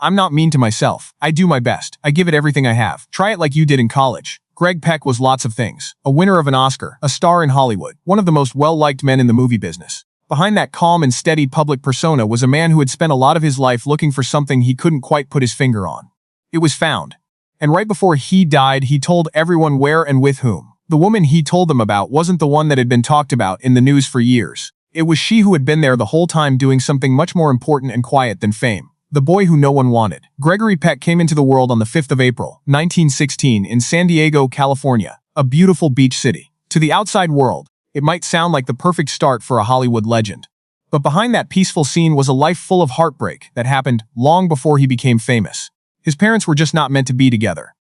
I'm not mean to myself. I do my best. I give it everything I have. Try it like you did in college. Greg Peck was lots of things. A winner of an Oscar, a star in Hollywood, one of the most well-liked men in the movie business. Behind that calm and steady public persona was a man who had spent a lot of his life looking for something he couldn't quite put his finger on. It was found. And right before he died, he told everyone where and with whom. The woman he told them about wasn't the one that had been talked about in the news for years. It was she who had been there the whole time doing something much more important and quiet than fame. The boy who no one wanted. Gregory Peck came into the world on the 5th of April, 1916 in San Diego, California, a beautiful beach city. To the outside world, it might sound like the perfect start for a Hollywood legend. But behind that peaceful scene was a life full of heartbreak that happened long before he became famous. His parents were just not meant to be together.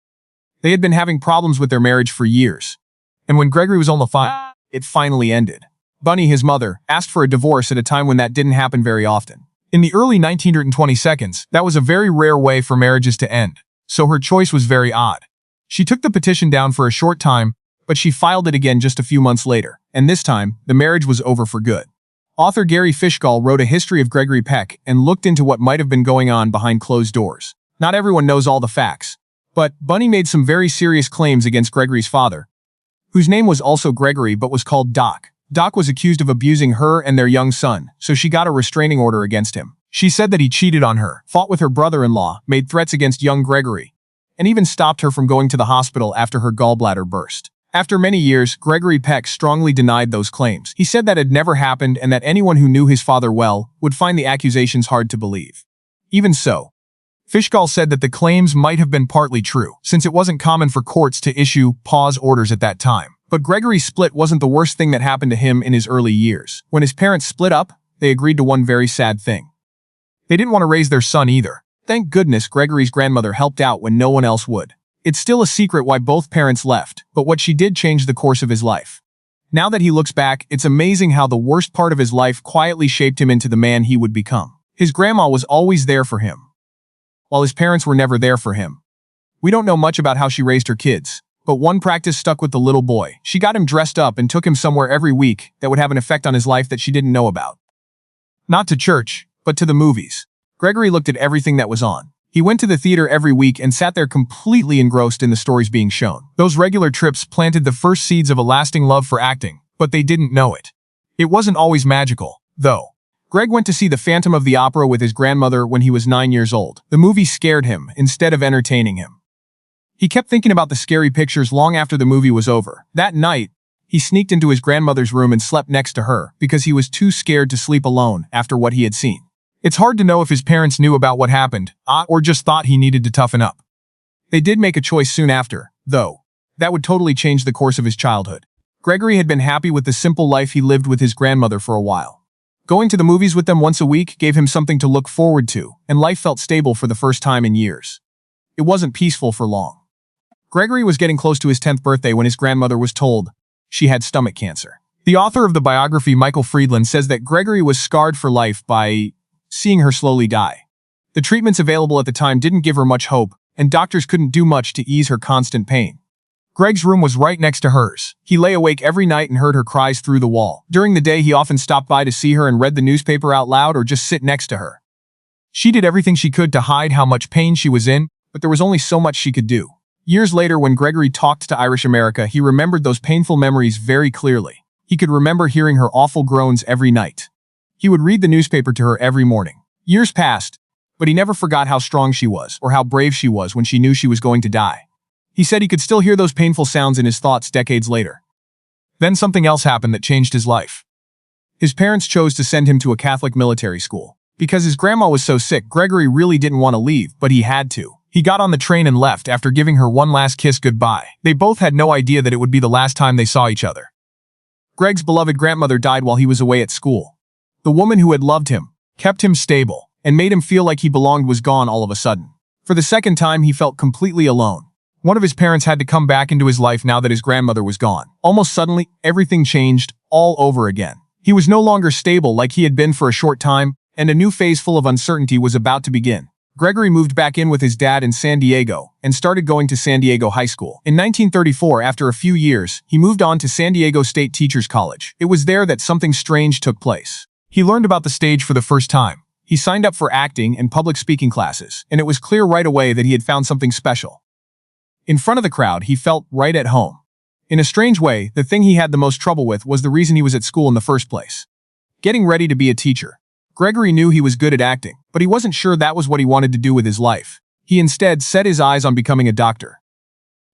They had been having problems with their marriage for years. And when Gregory was almost 5, it finally ended. Bunny, his mother, asked for a divorce at a time when that didn't happen very often. In the early 1920s, that was a very rare way for marriages to end, so her choice was very odd. She took the petition down for a short time, but she filed it again just a few months later, and this time, the marriage was over for good. Author Gary Fishgall wrote a history of Gregory Peck and looked into what might have been going on behind closed doors. Not everyone knows all the facts, but Bunny made some very serious claims against Gregory's father, whose name was also Gregory but was called Doc. Doc was accused of abusing her and their young son, so she got a restraining order against him. She said that he cheated on her, fought with her brother-in-law, made threats against young Gregory, and even stopped her from going to the hospital after her gallbladder burst. After many years, Gregory Peck strongly denied those claims. He said that had never happened and that anyone who knew his father well would find the accusations hard to believe. Even so, Fishgall said that the claims might have been partly true, since it wasn't common for courts to issue pause orders at that time. But Gregory's split wasn't the worst thing that happened to him in his early years. When his parents split up, they agreed to one very sad thing. They didn't want to raise their son either. Thank goodness Gregory's grandmother helped out when no one else would. It's still a secret why both parents left, but what she did changed the course of his life. Now that he looks back, it's amazing how the worst part of his life quietly shaped him into the man he would become. His grandma was always there for him, while his parents were never there for him. We don't know much about how she raised her kids, but one practice stuck with the little boy. She got him dressed up and took him somewhere every week that would have an effect on his life that she didn't know about. Not to church, but to the movies. Gregory looked at everything that was on. He went to the theater every week and sat there completely engrossed in the stories being shown. Those regular trips planted the first seeds of a lasting love for acting, but they didn't know it. It wasn't always magical, though. Greg went to see The Phantom of the Opera with his grandmother when he was 9 years old. The movie scared him instead of entertaining him. He kept thinking about the scary pictures long after the movie was over. That night, he sneaked into his grandmother's room and slept next to her because he was too scared to sleep alone after what he had seen. It's hard to know if his parents knew about what happened, or just thought he needed to toughen up. They did make a choice soon after, though. That would totally change the course of his childhood. Gregory had been happy with the simple life he lived with his grandmother for a while. Going to the movies with them once a week gave him something to look forward to, and life felt stable for the first time in years. It wasn't peaceful for long. Gregory was getting close to his 10th birthday when his grandmother was told she had stomach cancer. The author of the biography, Michael Friedland, says that Gregory was scarred for life by seeing her slowly die. The treatments available at the time didn't give her much hope, and doctors couldn't do much to ease her constant pain. Greg's room was right next to hers. He lay awake every night and heard her cries through the wall. During the day, he often stopped by to see her and read the newspaper out loud or just sit next to her. She did everything she could to hide how much pain she was in, but there was only so much she could do. Years later, when Gregory talked to Irish America, he remembered those painful memories very clearly. He could remember hearing her awful groans every night. He would read the newspaper to her every morning. Years passed, but he never forgot how strong she was or how brave she was when she knew she was going to die. He said he could still hear those painful sounds in his thoughts decades later. Then something else happened that changed his life. His parents chose to send him to a Catholic military school. Because his grandma was so sick, Gregory really didn't want to leave, but he had to. He got on the train and left after giving her one last kiss goodbye. They both had no idea that it would be the last time they saw each other. Greg's beloved grandmother died while he was away at school. The woman who had loved him, kept him stable, and made him feel like he belonged was gone all of a sudden. For the second time, he felt completely alone. One of his parents had to come back into his life now that his grandmother was gone. Almost suddenly, everything changed all over again. He was no longer stable like he had been for a short time, and a new phase full of uncertainty was about to begin. Gregory moved back in with his dad in San Diego and started going to San Diego High School. In 1934, after a few years, he moved on to San Diego State Teachers College. It was there that something strange took place. He learned about the stage for the first time. He signed up for acting and public speaking classes, and it was clear right away that he had found something special. In front of the crowd, he felt right at home. In a strange way, the thing he had the most trouble with was the reason he was at school in the first place. Getting ready to be a teacher. Gregory knew he was good at acting, but he wasn't sure that was what he wanted to do with his life. He instead set his eyes on becoming a doctor.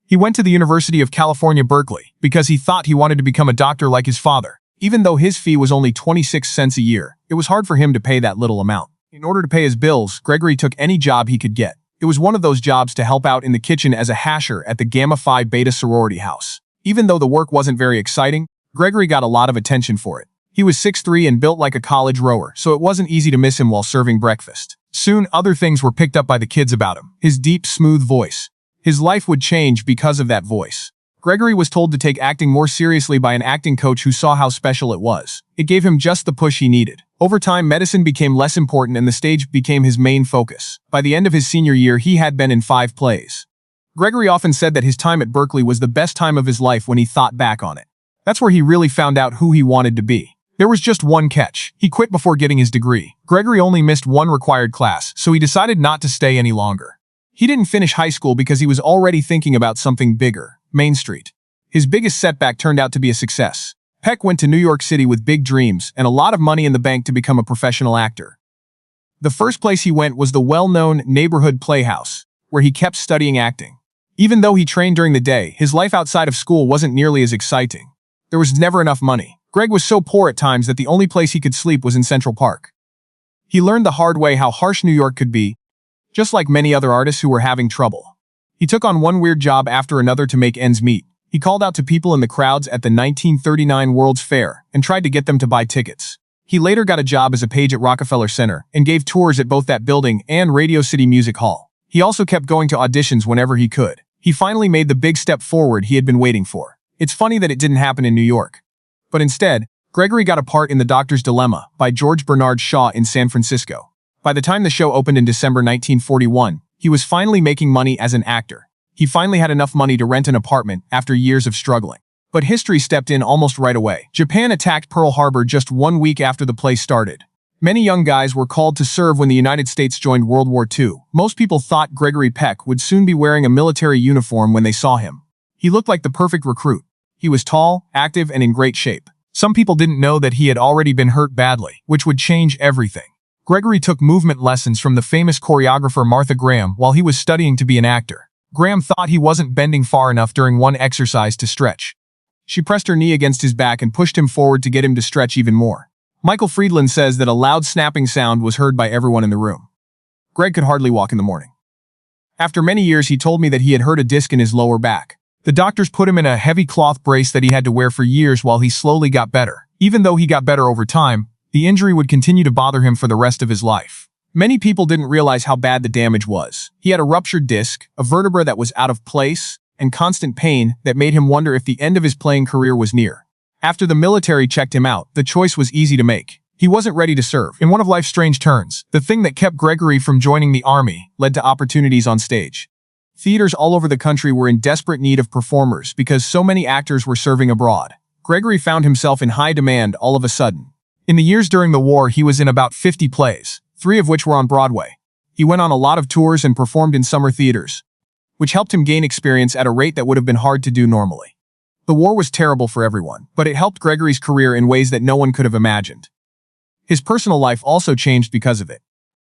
He went to the University of California, Berkeley, because he thought he wanted to become a doctor like his father. Even though his fee was only 26 cents a year, it was hard for him to pay that little amount. In order to pay his bills, Gregory took any job he could get. It was one of those jobs to help out in the kitchen as a hasher at the Gamma Phi Beta sorority house. Even though the work wasn't very exciting, Gregory got a lot of attention for it. He was 6'3" and built like a college rower, so it wasn't easy to miss him while serving breakfast. Soon, other things were picked up by the kids about him. His deep, smooth voice. His life would change because of that voice. Gregory was told to take acting more seriously by an acting coach who saw how special it was. It gave him just the push he needed. Over time, medicine became less important and the stage became his main focus. By the end of his senior year, he had been in 5 plays. Gregory often said that his time at Berkeley was the best time of his life when he thought back on it. That's where he really found out who he wanted to be. There was just one catch. He quit before getting his degree. Gregory only missed one required class, so he decided not to stay any longer. He didn't finish high school because he was already thinking about something bigger. Main Street. His biggest setback turned out to be a success. Peck went to New York City with big dreams and a lot of money in the bank to become a professional actor. The first place he went was the well-known neighborhood playhouse, where he kept studying acting. Even though he trained during the day, his life outside of school wasn't nearly as exciting. There was never enough money. Greg was so poor at times that the only place he could sleep was in Central Park. He learned the hard way how harsh New York could be, just like many other artists who were having trouble. He took on one weird job after another to make ends meet. He called out to people in the crowds at the 1939 World's Fair and tried to get them to buy tickets. He later got a job as a page at Rockefeller Center and gave tours at both that building and Radio City Music Hall. He also kept going to auditions whenever he could. He finally made the big step forward he had been waiting for. It's funny that it didn't happen in New York. But instead, Gregory got a part in The Doctor's Dilemma by George Bernard Shaw in San Francisco. By the time the show opened in December 1941, he was finally making money as an actor. He finally had enough money to rent an apartment after years of struggling. But history stepped in almost right away. Japan attacked Pearl Harbor just 1 week after the play started. Many young guys were called to serve when the United States joined World War II. Most people thought Gregory Peck would soon be wearing a military uniform when they saw him. He looked like the perfect recruit. He was tall, active, and in great shape. Some people didn't know that he had already been hurt badly, which would change everything. Gregory took movement lessons from the famous choreographer Martha Graham while he was studying to be an actor. Graham thought he wasn't bending far enough during one exercise to stretch. She pressed her knee against his back and pushed him forward to get him to stretch even more. Michael Friedland says that a loud snapping sound was heard by everyone in the room. Greg could hardly walk in the morning. After many years, he told me that he had hurt a disc in his lower back. The doctors put him in a heavy cloth brace that he had to wear for years while he slowly got better. Even though he got better over time, the injury would continue to bother him for the rest of his life. Many people didn't realize how bad the damage was. He had a ruptured disc, a vertebra that was out of place, and constant pain that made him wonder if the end of his playing career was near. After the military checked him out, the choice was easy to make. He wasn't ready to serve. In one of life's strange turns, the thing that kept Gregory from joining the army led to opportunities on stage. Theaters all over the country were in desperate need of performers because so many actors were serving abroad. Gregory found himself in high demand all of a sudden. In the years during the war, he was in about 50 plays, 3 of which were on Broadway. He went on a lot of tours and performed in summer theaters, which helped him gain experience at a rate that would have been hard to do normally. The war was terrible for everyone, but it helped Gregory's career in ways that no one could have imagined. His personal life also changed because of it.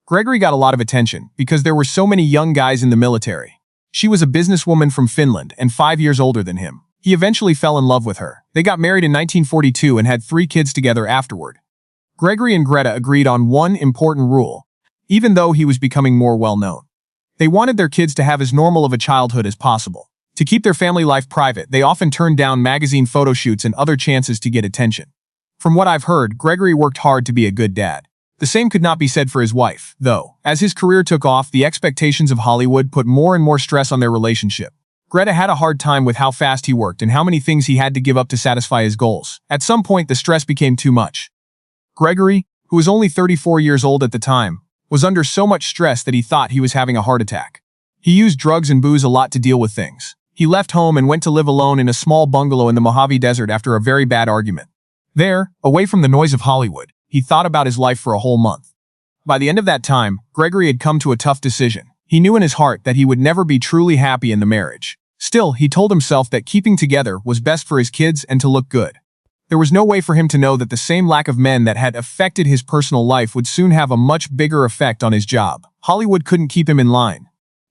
Gregory got a lot of attention because there were so many young guys in the military. She was a businesswoman from Finland and 5 years older than him. He eventually fell in love with her. They got married in 1942 and had 3 kids together afterward. Gregory and Greta agreed on one important rule, even though he was becoming more well-known. They wanted their kids to have as normal of a childhood as possible. To keep their family life private, they often turned down magazine photo shoots and other chances to get attention. From what I've heard, Gregory worked hard to be a good dad. The same could not be said for his wife, though. As his career took off, the expectations of Hollywood put more and more stress on their relationship. Greta had a hard time with how fast he worked and how many things he had to give up to satisfy his goals. At some point, the stress became too much. Gregory, who was only 34 years old at the time, was under so much stress that he thought he was having a heart attack. He used drugs and booze a lot to deal with things. He left home and went to live alone in a small bungalow in the Mojave Desert after a very bad argument. There, away from the noise of Hollywood, he thought about his life for a whole month. By the end of that time, Gregory had come to a tough decision. He knew in his heart that he would never be truly happy in the marriage. Still, he told himself that keeping together was best for his kids and to look good. There was no way for him to know that the same lack of men that had affected his personal life would soon have a much bigger effect on his job. Hollywood couldn't keep him in line.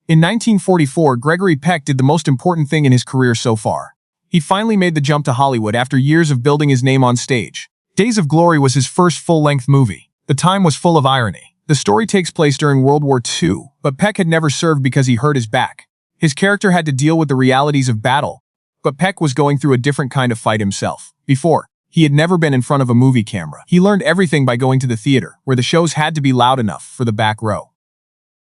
In 1944, Gregory Peck did the most important thing in his career so far. He finally made the jump to Hollywood after years of building his name on stage. Days of Glory was his first full-length movie. The time was full of irony. The story takes place during World War II, but Peck had never served because he hurt his back. His character had to deal with the realities of battle, but Peck was going through a different kind of fight himself. Before, he had never been in front of a movie camera. He learned everything by going to the theater, where the shows had to be loud enough for the back row.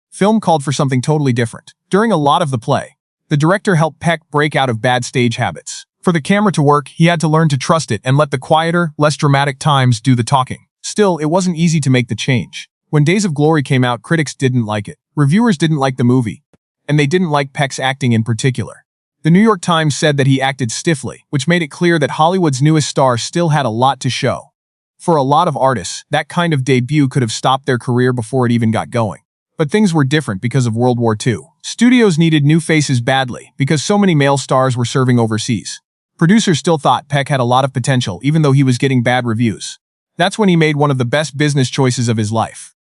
Film called for something totally different. During a lot of the play, the director helped Peck break out of bad stage habits. For the camera to work, he had to learn to trust it and let the quieter, less dramatic times do the talking. Still, it wasn't easy to make the change. When Days of Glory came out, critics didn't like it. Reviewers didn't like the movie, and they didn't like Peck's acting in particular. The New York Times said that he acted stiffly, which made it clear that Hollywood's newest star still had a lot to show. For a lot of artists, that kind of debut could have stopped their career before it even got going. But things were different because of World War II. Studios needed new faces badly because so many male stars were serving overseas. Producers still thought Peck had a lot of potential even though he was getting bad reviews. That's when he made one of the best business choices of his life.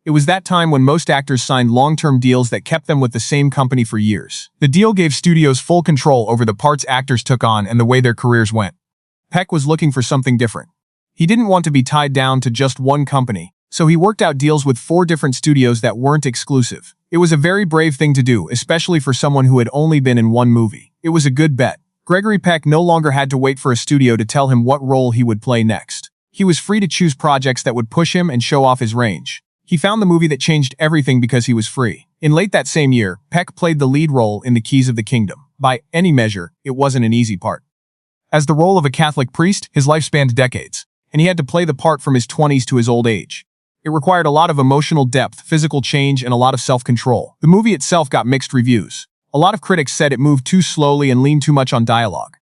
It was that time when most actors signed long-term deals that kept them with the same company for years. The deal gave studios full control over the parts actors took on and the way their careers went. Peck was looking for something different. He didn't want to be tied down to just one company, so he worked out deals with 4 different studios that weren't exclusive. It was a very brave thing to do, especially for someone who had only been in one movie. It was a good bet. Gregory Peck no longer had to wait for a studio to tell him what role he would play next. He was free to choose projects that would push him and show off his range. He found the movie that changed everything because he was free. In late that same year, Peck played the lead role in The Keys of the Kingdom. By any measure, it wasn't an easy part. As the role of a Catholic priest, his life spanned decades, and he had to play the part from his 20s to his old age. It required a lot of emotional depth, physical change, and a lot of self-control. The movie itself got mixed reviews. A lot of critics said it moved too slowly and leaned too much on dialogue.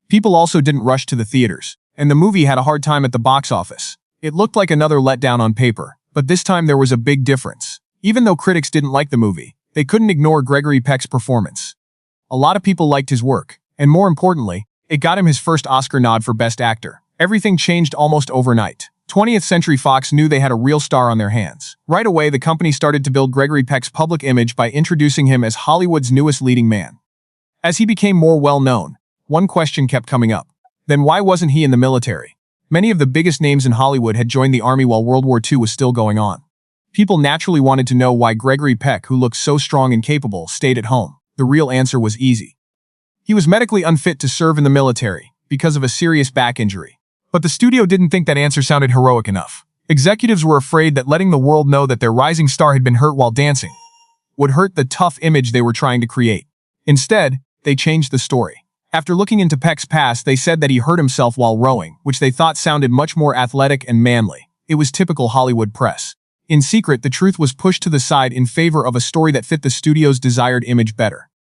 People also didn't rush to the theaters, and the movie had a hard time at the box office. It looked like another letdown on paper, but this time there was a big difference. Even though critics didn't like the movie, they couldn't ignore Gregory Peck's performance. A lot of people liked his work, and more importantly, it got him his first Oscar nod for Best Actor. Everything changed almost overnight. 20th Century Fox knew they had a real star on their hands. Right away, the company started to build Gregory Peck's public image by introducing him as Hollywood's newest leading man. As he became more well-known, one question kept coming up. Then why wasn't he in the military? Many of the biggest names in Hollywood had joined the army while World War II was still going on. People naturally wanted to know why Gregory Peck, who looked so strong and capable, stayed at home. The real answer was easy. He was medically unfit to serve in the military because of a serious back injury. But the studio didn't think that answer sounded heroic enough. Executives were afraid that letting the world know that their rising star had been hurt while dancing would hurt the tough image they were trying to create. Instead, they changed the story. After looking into Peck's past, they said that he hurt himself while rowing, which they thought sounded much more athletic and manly. It was typical Hollywood press. In secret, the truth was pushed to the side in favor of a story that fit the studio's desired image better.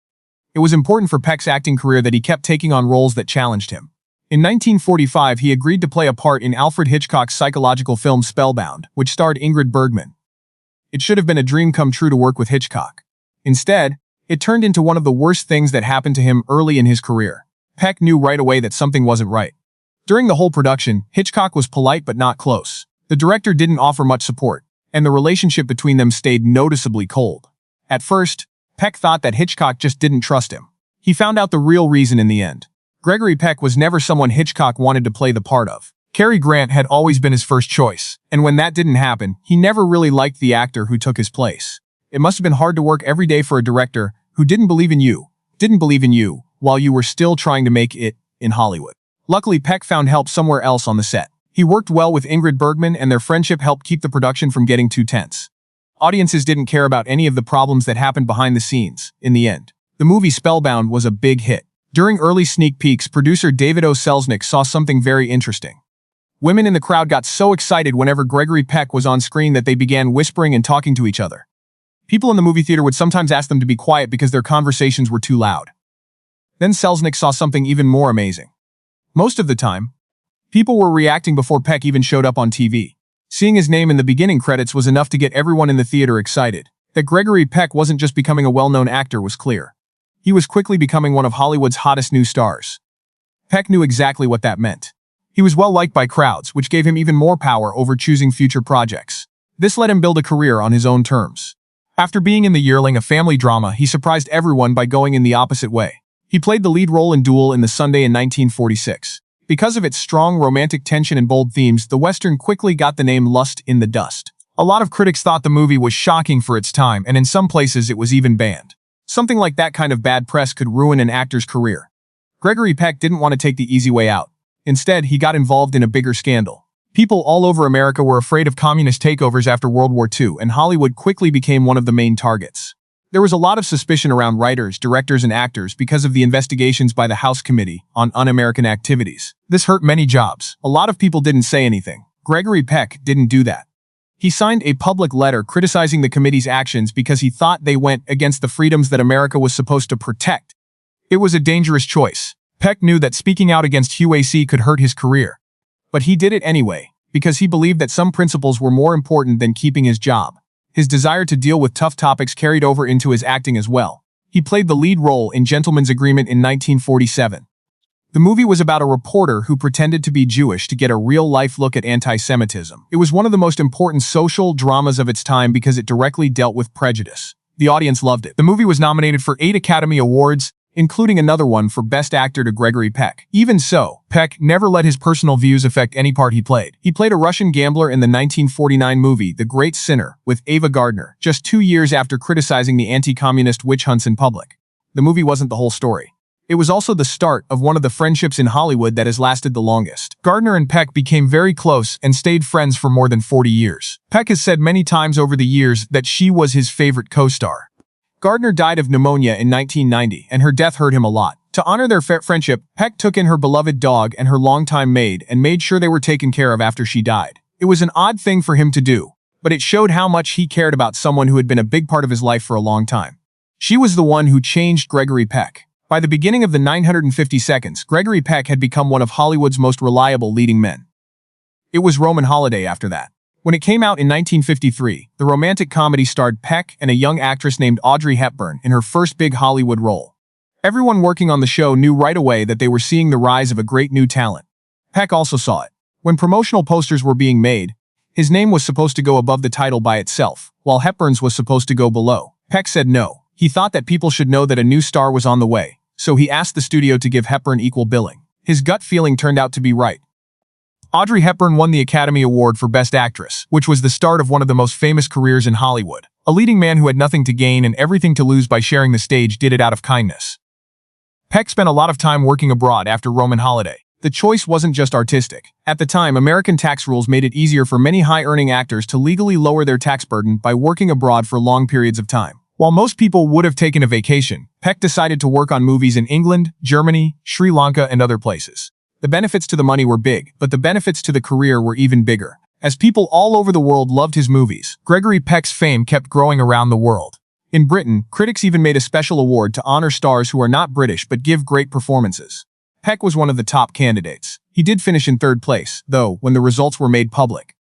It was important for Peck's acting career that he kept taking on roles that challenged him. In 1945, he agreed to play a part in Alfred Hitchcock's psychological film Spellbound, which starred Ingrid Bergman. It should have been a dream come true to work with Hitchcock. Instead, it turned into one of the worst things that happened to him early in his career. Peck knew right away that something wasn't right. During the whole production, Hitchcock was polite but not close. The director didn't offer much support, and the relationship between them stayed noticeably cold. At first, Peck thought that Hitchcock just didn't trust him. He found out the real reason in the end. Gregory Peck was never someone Hitchcock wanted to play the part of. Cary Grant had always been his first choice, and when that didn't happen, he never really liked the actor who took his place. It must have been hard to work every day for a director who didn't believe in you, while you were still trying to make it in Hollywood. Luckily, Peck found help somewhere else on the set. He worked well with Ingrid Bergman, and their friendship helped keep the production from getting too tense. Audiences didn't care about any of the problems that happened behind the scenes. In the end, the movie Spellbound was a big hit. During early sneak peeks, producer David O. Selznick saw something very interesting. Women in the crowd got so excited whenever Gregory Peck was on screen that they began whispering and talking to each other. People in the movie theater would sometimes ask them to be quiet because their conversations were too loud. Then Selznick saw something even more amazing. Most of the time, people were reacting before Peck even showed up on TV. Seeing his name in the beginning credits was enough to get everyone in the theater excited. That Gregory Peck wasn't just becoming a well-known actor was clear. He was quickly becoming one of Hollywood's hottest new stars. Peck knew exactly what that meant. He was well-liked by crowds, which gave him even more power over choosing future projects. This let him build a career on his own terms. After being in The Yearling, a family drama, he surprised everyone by going in the opposite way. He played the lead role in Duel in the Sunday in 1946. Because of its strong romantic tension and bold themes, the Western quickly got the name Lust in the Dust. A lot of critics thought the movie was shocking for its time, and in some places it was even banned. Something like that kind of bad press could ruin an actor's career. Gregory Peck didn't want to take the easy way out. Instead, he got involved in a bigger scandal. People all over America were afraid of communist takeovers after World War II, and Hollywood quickly became one of the main targets. There was a lot of suspicion around writers, directors, and actors because of the investigations by the House Committee on Un-American Activities. This hurt many jobs. A lot of people didn't say anything. Gregory Peck didn't do that. He signed a public letter criticizing the committee's actions because he thought they went against the freedoms that America was supposed to protect. It was a dangerous choice. Peck knew that speaking out against UAC could hurt his career. But he did it anyway, because he believed that some principles were more important than keeping his job. His desire to deal with tough topics carried over into his acting as well. He played the lead role in Gentleman's Agreement in 1947. The movie was about a reporter who pretended to be Jewish to get a real-life look at anti-Semitism. It was one of the most important social dramas of its time because it directly dealt with prejudice. The audience loved it. The movie was nominated for 8 Academy Awards, including another one for Best Actor to Gregory Peck. Even so, Peck never let his personal views affect any part he played. He played a Russian gambler in the 1949 movie The Great Sinner with Ava Gardner, just 2 years after criticizing the anti-communist witch hunts in public. The movie wasn't the whole story. It was also the start of one of the friendships in Hollywood that has lasted the longest. Gardner and Peck became very close and stayed friends for more than 40 years. Peck has said many times over the years that she was his favorite co-star. Gardner died of pneumonia in 1990, and her death hurt him a lot. To honor their friendship, Peck took in her beloved dog and her longtime maid and made sure they were taken care of after she died. It was an odd thing for him to do, but it showed how much he cared about someone who had been a big part of his life for a long time. She was the one who changed Gregory Peck. By the beginning of the 950 Seconds, Gregory Peck had become one of Hollywood's most reliable leading men. It was Roman Holiday after that. When it came out in 1953, the romantic comedy starred Peck and a young actress named Audrey Hepburn in her first big Hollywood role. Everyone working on the show knew right away that they were seeing the rise of a great new talent. Peck also saw it. When promotional posters were being made, his name was supposed to go above the title by itself, while Hepburn's was supposed to go below. Peck said no. He thought that people should know that a new star was on the way, so he asked the studio to give Hepburn equal billing. His gut feeling turned out to be right. Audrey Hepburn won the Academy Award for Best Actress, which was the start of one of the most famous careers in Hollywood. A leading man who had nothing to gain and everything to lose by sharing the stage did it out of kindness. Peck spent a lot of time working abroad after Roman Holiday. The choice wasn't just artistic. At the time, American tax rules made it easier for many high-earning actors to legally lower their tax burden by working abroad for long periods of time. While most people would have taken a vacation, Peck decided to work on movies in England, Germany, Sri Lanka, and other places. The benefits to the money were big, but the benefits to the career were even bigger. As people all over the world loved his movies, Gregory Peck's fame kept growing around the world. In Britain, critics even made a special award to honor stars who are not British but give great performances. Peck was one of the top candidates. He did finish in 3rd place, though, when the results were made public.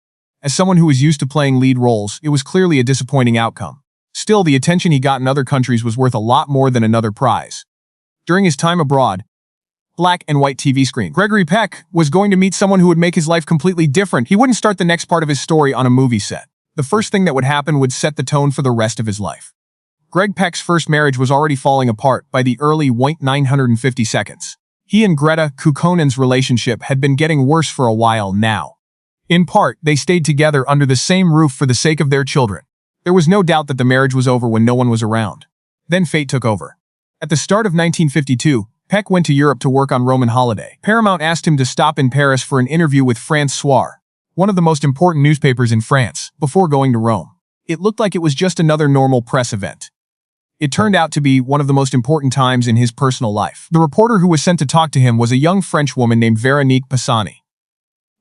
As someone who was used to playing lead roles, it was clearly a disappointing outcome. Still, the attention he got in other countries was worth a lot more than another prize. During his time abroad, black and white TV screen, Gregory Peck was going to meet someone who would make his life completely different. He wouldn't start the next part of his story on a movie set. The first thing that would happen would set the tone for the rest of his life. Greg Peck's first marriage was already falling apart by the early 950 Seconds. He and Greta Kukonen's relationship had been getting worse for a while now. In part, they stayed together under the same roof for the sake of their children. There was no doubt that the marriage was over when no one was around. Then fate took over. At the start of 1952, Peck went to Europe to work on Roman Holiday. Paramount asked him to stop in Paris for an interview with France Soir, one of the most important newspapers in France, before going to Rome. It looked like it was just another normal press event. It turned out to be one of the most important times in his personal life. The reporter who was sent to talk to him was a young French woman named Véronique Pisani.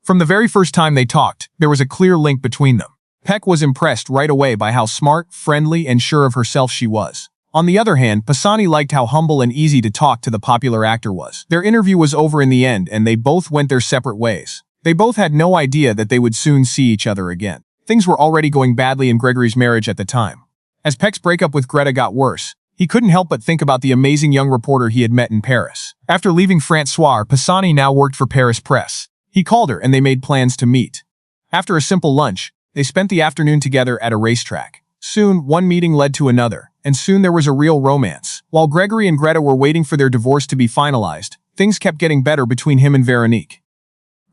From the very first time they talked, there was a clear link between them. Peck was impressed right away by how smart, friendly, and sure of herself she was. On the other hand, Pisani liked how humble and easy to talk to the popular actor was. Their interview was over in the end, and they both went their separate ways. They both had no idea that they would soon see each other again. Things were already going badly in Gregory's marriage at the time. As Peck's breakup with Greta got worse, he couldn't help but think about the amazing young reporter he had met in Paris. After leaving François, Pisani now worked for Paris Press. He called her and they made plans to meet. After a simple lunch, they spent the afternoon together at a racetrack. Soon, one meeting led to another, and soon there was a real romance. While Gregory and Greta were waiting for their divorce to be finalized, things kept getting better between him and Veronique.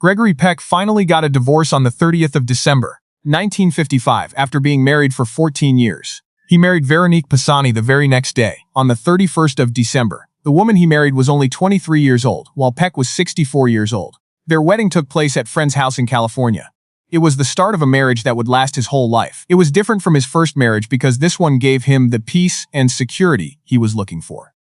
Gregory Peck finally got a divorce on the 30th of December, 1955, after being married for 14 years. He married Veronique Pisani the very next day, on the 31st of December. The woman he married was only 23 years old, while Peck was 64 years old. Their wedding took place at friend's house in California. It was the start of a marriage that would last his whole life. It was different from his first marriage because this one gave him the peace and security he was looking for.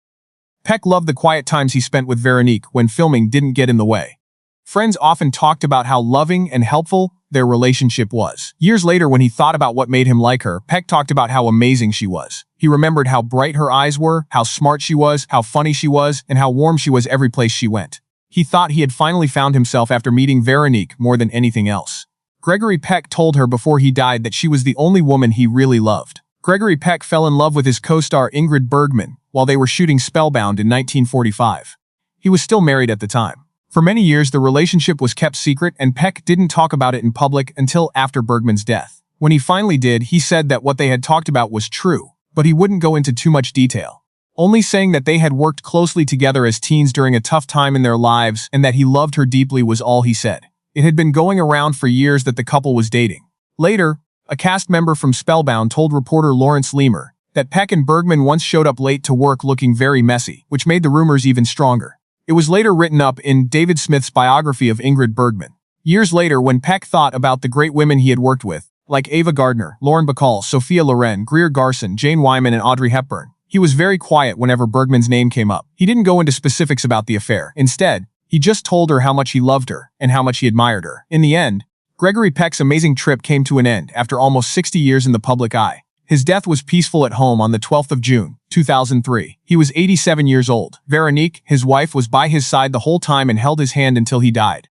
Peck loved the quiet times he spent with Veronique when filming didn't get in the way. Friends often talked about how loving and helpful their relationship was. Years later, when he thought about what made him like her, Peck talked about how amazing she was. He remembered how bright her eyes were, how smart she was, how funny she was, and how warm she was every place she went. He thought he had finally found himself after meeting Veronique more than anything else. Gregory Peck told her before he died that she was the only woman he really loved. Gregory Peck fell in love with his co-star Ingrid Bergman while they were shooting Spellbound in 1945. He was still married at the time. For many years, the relationship was kept secret and Peck didn't talk about it in public until after Bergman's death. When he finally did, he said that what they had talked about was true, but he wouldn't go into too much detail. Only saying that they had worked closely together as teens during a tough time in their lives and that he loved her deeply was all he said. It had been going around for years that the couple was dating. Later, a cast member from Spellbound told reporter Lawrence Lemur that Peck and Bergman once showed up late to work looking very messy, which made the rumors even stronger. It was later written up in David Smith's biography of Ingrid Bergman. Years later, when Peck thought about the great women he had worked with, like Ava Gardner, Lauren Bacall, Sophia Loren, Greer Garson, Jane Wyman, and Audrey Hepburn, he was very quiet whenever Bergman's name came up. He didn't go into specifics about the affair. Instead, he just told her how much he loved her and how much he admired her. In the end, Gregory Peck's amazing trip came to an end after almost 60 years in the public eye. His death was peaceful at home on the 12th of June, 2003. He was 87 years old. Veronique, his wife, was by his side the whole time and held his hand until he died.